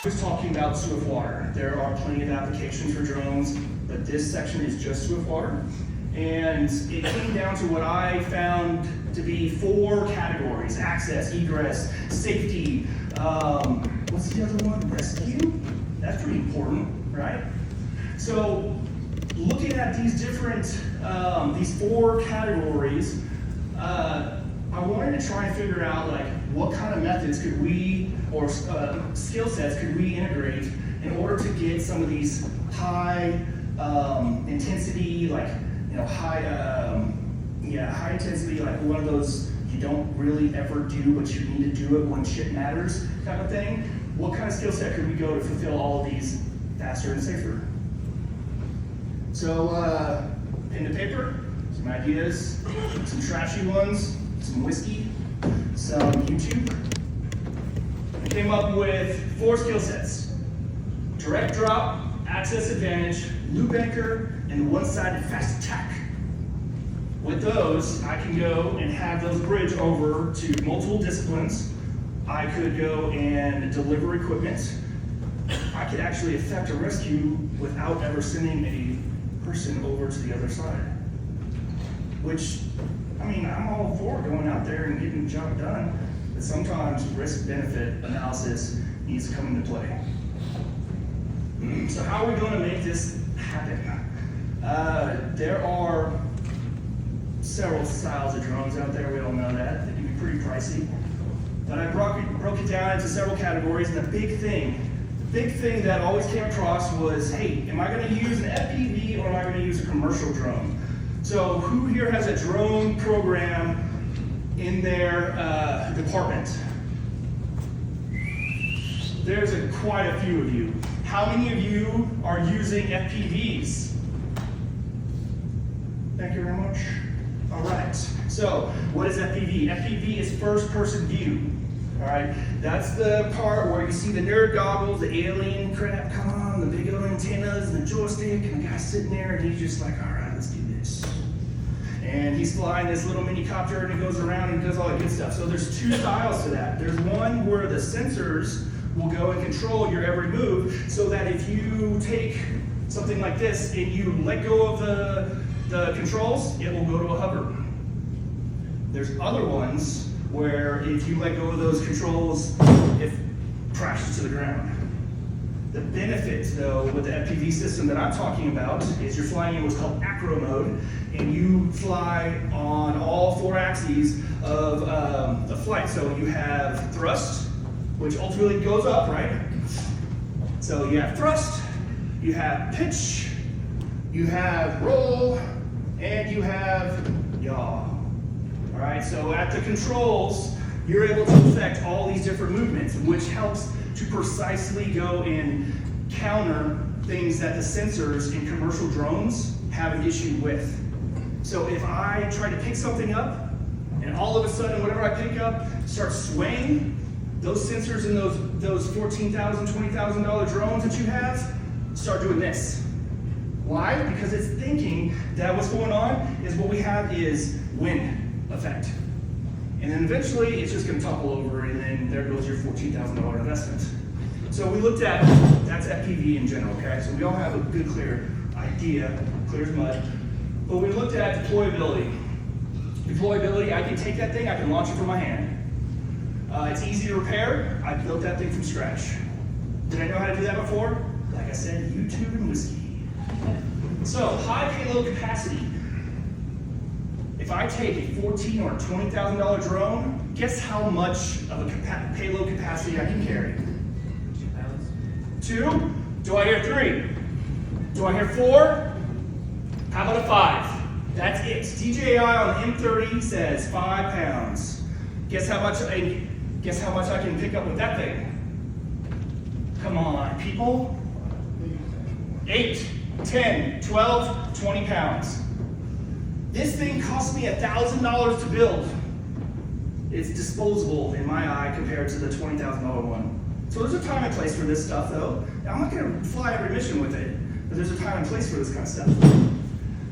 I was talking about Swiftwater. There are plenty of applications for drones, but this section is just Swiftwater. And it came down to what I found to be 4 categories: access, egress, safety, what's the other one? Rescue? That's pretty important, right? So looking at these different, these 4 categories, I wanted to try and figure out like what kind of methods could we, or skill sets could we integrate in order to get some of these high intensity, like, you know, high intensity, like one of those you don't really ever do, but you need to do it when shit matters kind of thing. What kind of skill set could we go to fulfill all of these faster and safer? So, pen to paper, some ideas, some trashy ones, some whiskey, some YouTube. I came up with 4 skill sets: direct drop, access advantage, loop anchor, and one-sided fast attack. With those, I can go and have those bridge over to multiple disciplines. I could go and deliver equipment. I could actually effect a rescue without ever sending a person over to the other side. Which, I mean, I'm all for going out there and getting the job done, but sometimes risk-benefit analysis needs to come into play. So how are we going to make this happen? There are several styles of drones out there, we all know that. They can be pretty pricey. But I broke it down into several categories, and the big thing that always came across was, hey, am I going to use an FPV or am I going to use a commercial drone? So who here has a drone program in their department? There's quite a few of you. How many of you are using FPVs? Thank you very much. All right, so what is FPV? FPV is first person view. All right, that's the part where you see the nerd goggles, the alien crap come on, the big old antennas and the joystick, and the guy's sitting there and he's just like, all right, let's do this. And he's flying this little mini copter and he goes around and does all that good stuff. So there's 2 styles to that. There's one where the sensors will go and control your every move, so that if you take something like this and you let go of the controls, it will go to a hover. There's other ones where if you let go of those controls, it crashes to the ground. The benefit, though, with the FPV system that I'm talking about is you're flying in what's called acro mode, and you fly on all 4 axes of the flight. So you have thrust, which ultimately goes up, right? So you have thrust, you have pitch, you have roll, and you have yaw. All right, so at the controls, you're able to affect all these different movements, which helps to precisely go and counter things that the sensors in commercial drones have an issue with. So if I try to pick something up, and all of a sudden whatever I pick up starts swaying, those sensors in those $14,000, $20,000 drones that you have start doing this. Why? Because it's thinking that what's going on is what we have is wind effect. And then eventually it's just going to topple over, and then there goes your $14,000 investment. So we looked at, that's FPV in general, okay? So we all have a good, clear idea, clear as mud. But we looked at deployability. Deployability, I can take that thing, I can launch it from my hand. It's easy to repair. I built that thing from scratch. Did I know how to do that before? Like I said, YouTube and whiskey. So, high payload capacity. If I take a $14,000 or $20,000 drone, guess how much of a payload capacity I can carry? 2 pounds. 2? Do I hear 3? Do I hear 4? How about a 5? That's it. DJI on the M30 says 5 pounds. Guess how much I can pick up with that thing? Come on, people. 8, 10, 12, 20 pounds. This thing cost me $1,000 to build. It's disposable in my eye compared to the $20,000 one. So there's a time and place for this stuff, though. Now, I'm not going to fly every mission with it, but there's a time and place for this kind of stuff.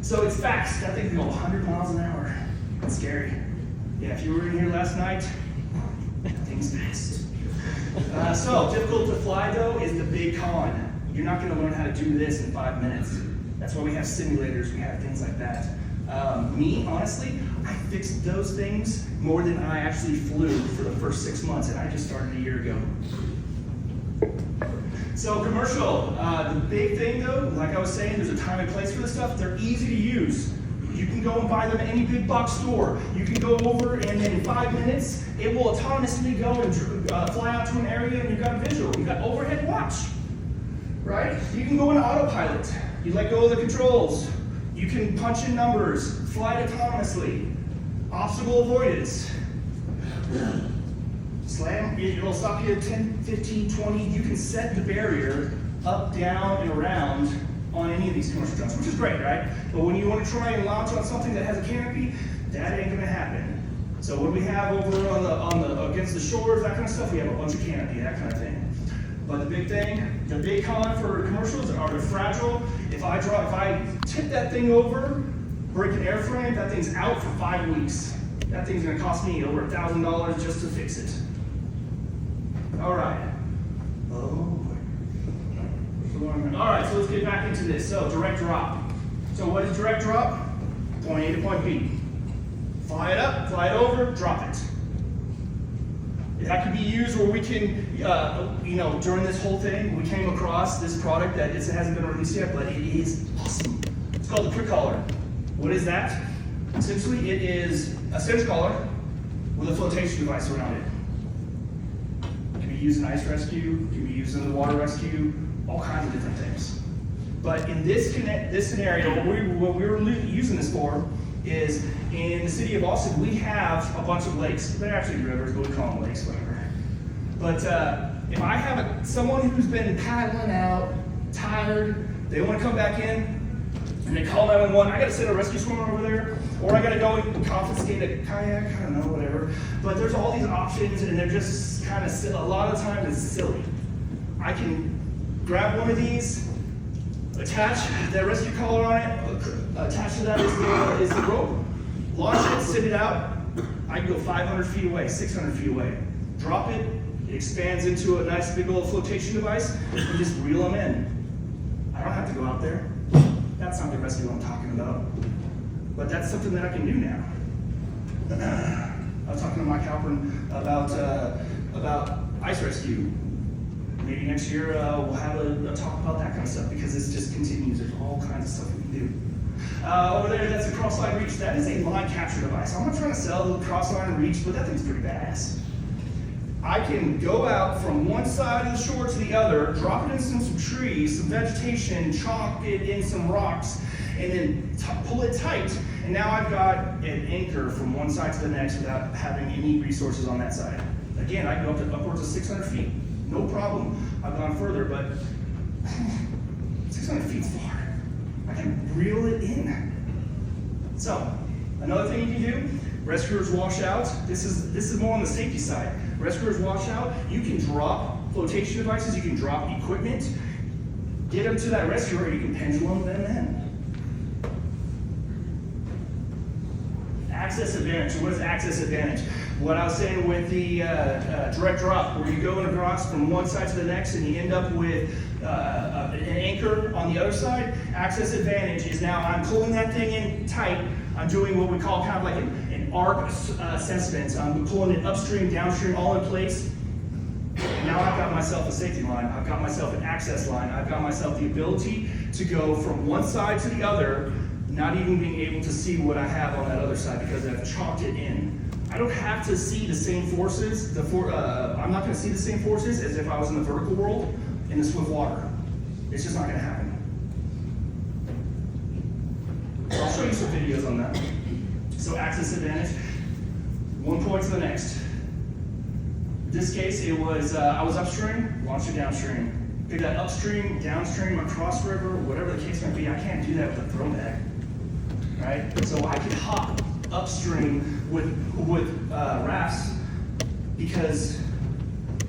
So it's fast. That thing can go 100 miles an hour. That's scary. Yeah, if you were in here last night, that thing's fast. So So, difficult to fly though is the big con. You're not going to learn how to do this in 5 minutes. That's why we have simulators, we have things like that. Me, honestly, I fixed those things more than I actually flew for the first 6 months, and I just started a year ago. So commercial, the big thing though, like I was saying, there's a time and place for this stuff. They're easy to use. You can go and buy them at any big box store. You can go over and in 5 minutes, it will autonomously go and fly out to an area and you've got a visual. You've got overhead watch, right? You can go into autopilot. You let go of the controls. You can punch in numbers, fly autonomously. Obstacle avoidance. Slam, it'll stop you at 10, 15, 20. You can set the barrier up, down, and around on any of these commercial jumps, which is great, right? But when you want to try and launch on something that has a canopy, that ain't gonna happen. So what we have over on the against the shores, that kind of stuff, we have a bunch of canopy, that kind of thing. But the big thing, the big con for commercials are they're fragile. If I tip that thing over, break an airframe, that thing's out for 5 weeks. That thing's gonna cost me over $1,000 just to fix it. All right. All right, so let's get back into this. So direct drop. So what is direct drop? Point A to point B. Fly it up, fly it over, drop it. That could be used where we can, during this whole thing, we came across this product that it hasn't been released yet, but it is awesome. It's called the Quick Collar. What is that? Essentially, it is a cinch collar with a flotation device around it. It can be used in ice rescue, it can be used in the water rescue, all kinds of different things. But in this scenario, what we were using this for is in the city of Austin, we have a bunch of lakes. They're actually rivers, but we call them lakes, whatever. But if I have someone who's been paddling out, tired, they want to come back in, and they call 911, I got to send a rescue swimmer over there, or I got to go and confiscate a kayak, I don't know, whatever. But there's all these options, and they're just kind of, a lot of the time, it's silly. I can grab one of these, attach that rescue collar on it, attached to that is the rope, launch it, send it out. I can go 500 feet away, 600 feet away. Drop it, it expands into a nice big old flotation device, and just reel them in. I don't have to go out there. That's not the rescue I'm talking about. But that's something that I can do now. I was talking to Mike Halpern about ice rescue. Maybe next year we'll have a talk about that kind of stuff because this just continues. There's all kinds of stuff we can do. Over there, that's a cross-line reach. That is a line capture device. I'm not trying to sell the cross-line reach, but that thing's pretty badass. I can go out from one side of the shore to the other, drop it in some trees, some vegetation, chop it in some rocks, and then pull it tight. And now I've got an anchor from one side to the next without having any resources on that side. Again, I can go up to upwards of 600 feet. No problem. I've gone further, but 600 feet's far. I can reel it in. So, another thing you can do, rescuers wash out. This is more on the safety side. Rescuers wash out. You can drop flotation devices. You can drop equipment. Get them to that rescuer, or you can pendulum them in. Access advantage. So what is access advantage? What I was saying with the direct drop, where you go across from one side to the next and you end up with an anchor on the other side. Access advantage is now I'm pulling that thing in tight. I'm doing what we call kind of like an arc assessment. I'm pulling it upstream, downstream, all in place. And now I've got myself a safety line. I've got myself an access line. I've got myself the ability to go from one side to the other, not even being able to see what I have on that other side because I've chalked it in. I don't have to see the same forces. I'm not going to see the same forces as if I was in the vertical world in the Swiftwater. It's just not going to happen. So I'll show you some videos on that. So access advantage, one point to the next. In this case, it was I was upstream, launched it downstream. Pick that upstream, downstream, across river, whatever the case might be. I can't do that with a throwback, right? So I can hop upstream with rafts because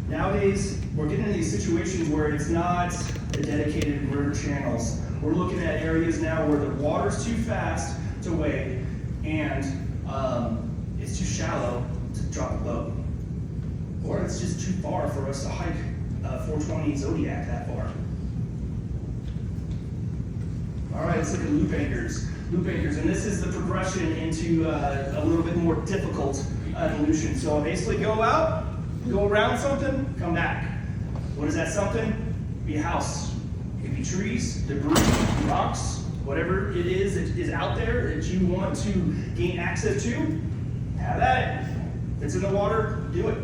nowadays we're getting into these situations where it's not the dedicated river channels. We're looking at areas now where the water's too fast to wade and it's too shallow to drop a boat, or it's just too far for us to hike 420 Zodiac that far. All right, let's look at loop anchors. Loop anchors, and this is the progression into a little bit more difficult evolution. So basically go out, go around something, come back. What is that something? Be a house. It could be trees, debris, rocks, whatever it is that is out there that you want to gain access to, have at it. If it's in the water, do it.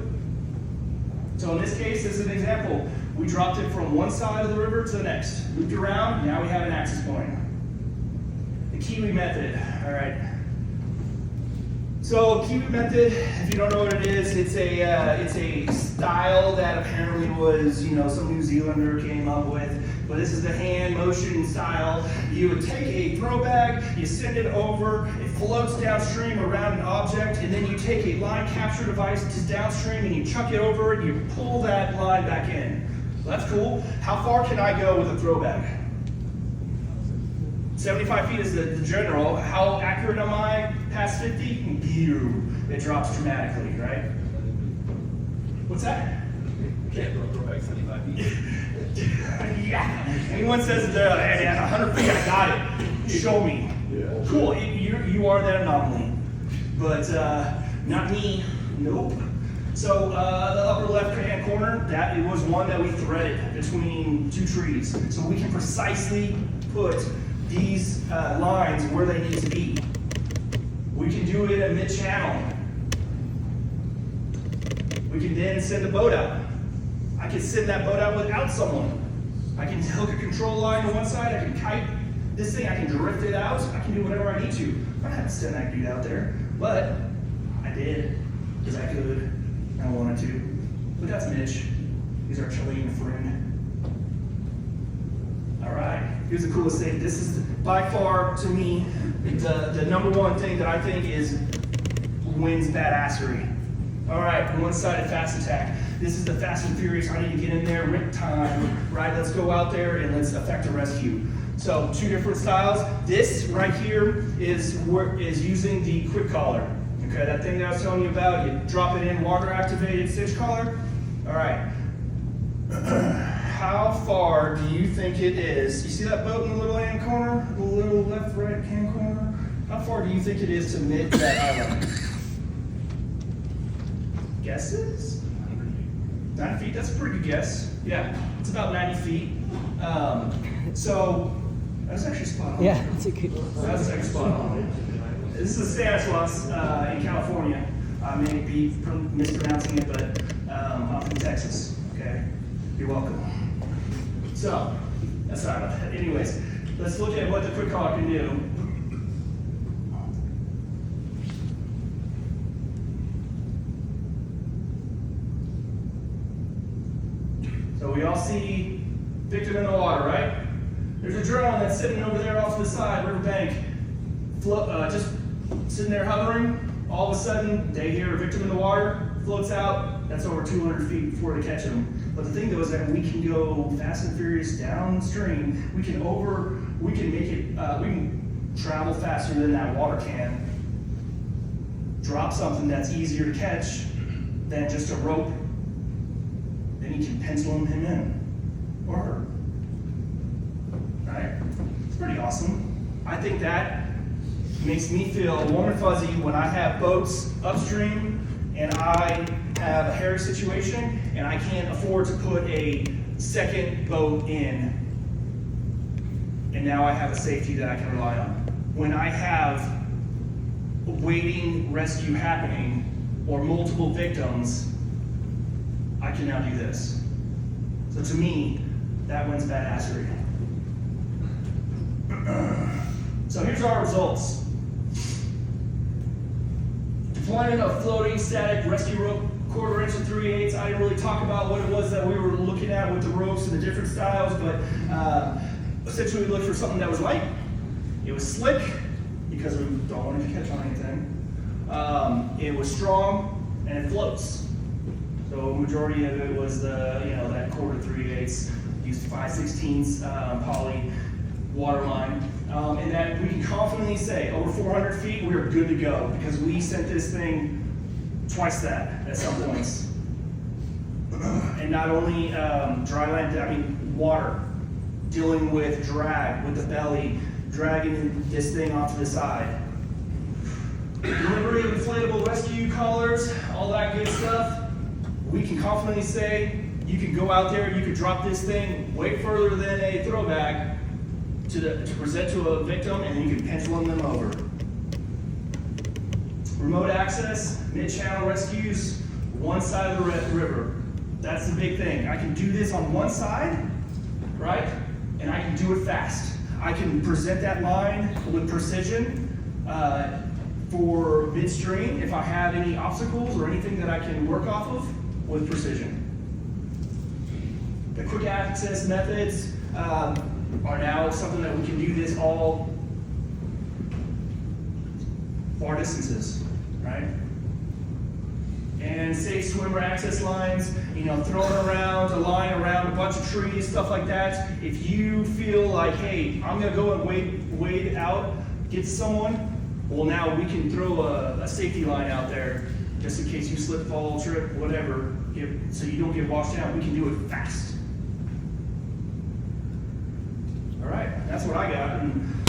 So in this case, this is an example. We dropped it from one side of the river to the next. Looped around, now we have an access point. The Kiwi method, all right. So Kiwi method, if you don't know what it is, it's a style that apparently was, some New Zealander came up with. But this is the hand motion style. You would take a throw bag, you send it over, it floats downstream around an object, and then you take a line capture device just downstream and you chuck it over and you pull that line back in. So that's cool. How far can I go with a throw bag? 75 feet is the general. How accurate am I past 50? It drops dramatically, right? What's that? Can't throw back 75 feet. Yeah. Anyone says that at 100 feet I got it, show me. Yeah. Cool, you are that anomaly. But not me, nope. So the upper left-hand corner, that it was one that we threaded between two trees. So we can precisely put these lines where they need to be. We can do it at mid-channel. We can then send a boat out. I can send that boat out without someone. I can hook a control line to one side, I can kite this thing, I can drift it out, I can do whatever I need to. I don't have to send that dude out there, but I did, because I could, I wanted to. But that's Mitch, he's our Chilean friend. All right, here's the coolest thing. This is by far, to me, the number one thing that I think wins badassery. All right, one-sided fast attack. This is the Fast and Furious. I need to get in there, rip time, right? Let's go out there and let's effect a rescue. So two different styles. This right here is using the quick collar. Okay, that thing that I was telling you about, you drop it in, water activated stitch collar. All right. How far do you think it is? You see that boat in the little hand corner? The little left, right hand corner? How far do you think it is to mid that island? Guesses? 90 feet, that's a pretty good guess. Yeah, it's about 90 feet. So, that's actually spot on. Yeah, that's a good That's actually spot on. This is Stanislaus in California. I may be mispronouncing it, but I'm from Texas, okay? You're welcome. So, that's not enough. Anyways, let's look at what the quick collar can do. So we all see victim in the water, right? There's a drone that's sitting over there off to the side, riverbank, just sitting there hovering. All of a sudden, they hear a victim in the water, floats out. That's over 200 feet before they catch him. But the thing though is that we can go fast and furious downstream. We can travel faster than that water can. Drop something that's easier to catch than just a rope. Then you can pencil him in, or her. Right? It's pretty awesome. I think that makes me feel warm and fuzzy when I have boats upstream and I have a hairy situation and I can't afford to put a second boat in, and now I have a safety that I can rely on. When I have a waiting rescue happening or multiple victims, I can now do this. So to me, that wins badassery. So here's our results. Deployment of floating static rescue rope, 1/4 inch and 3/8. I didn't really talk about what it was that we were looking at with the ropes and the different styles, but essentially we looked for something that was light. It was slick, because we don't want it to catch on anything. It was strong, and it floats. So majority of it was that 1/4 3/8, used 5/16 poly water line, and that we can confidently say over 400 feet we are good to go because we sent this thing twice that at some points. And not only dry land, I mean water, dealing with drag, with the belly, dragging this thing off to the side. Delivery of inflatable rescue collars, all that good stuff. We can confidently say, you can go out there, you can drop this thing way further than a throw bag to present to a victim, and then you can pendulum them over. Remote access, mid-channel rescues, one side of the river. That's the big thing. I can do this on one side, right? And I can do it fast. I can present that line with precision for midstream if I have any obstacles or anything that I can work off of with precision. The quick access methods are now something that we can do this all far distances, right? And safe swimmer access lines, you know, throwing around a line around a bunch of trees, stuff like that. If you feel like, hey, I'm gonna go and wade out, get someone, well, now we can throw a safety line out there just in case you slip, fall, trip, whatever, so you don't get washed out. We can do it fast. All right, that's what I got. And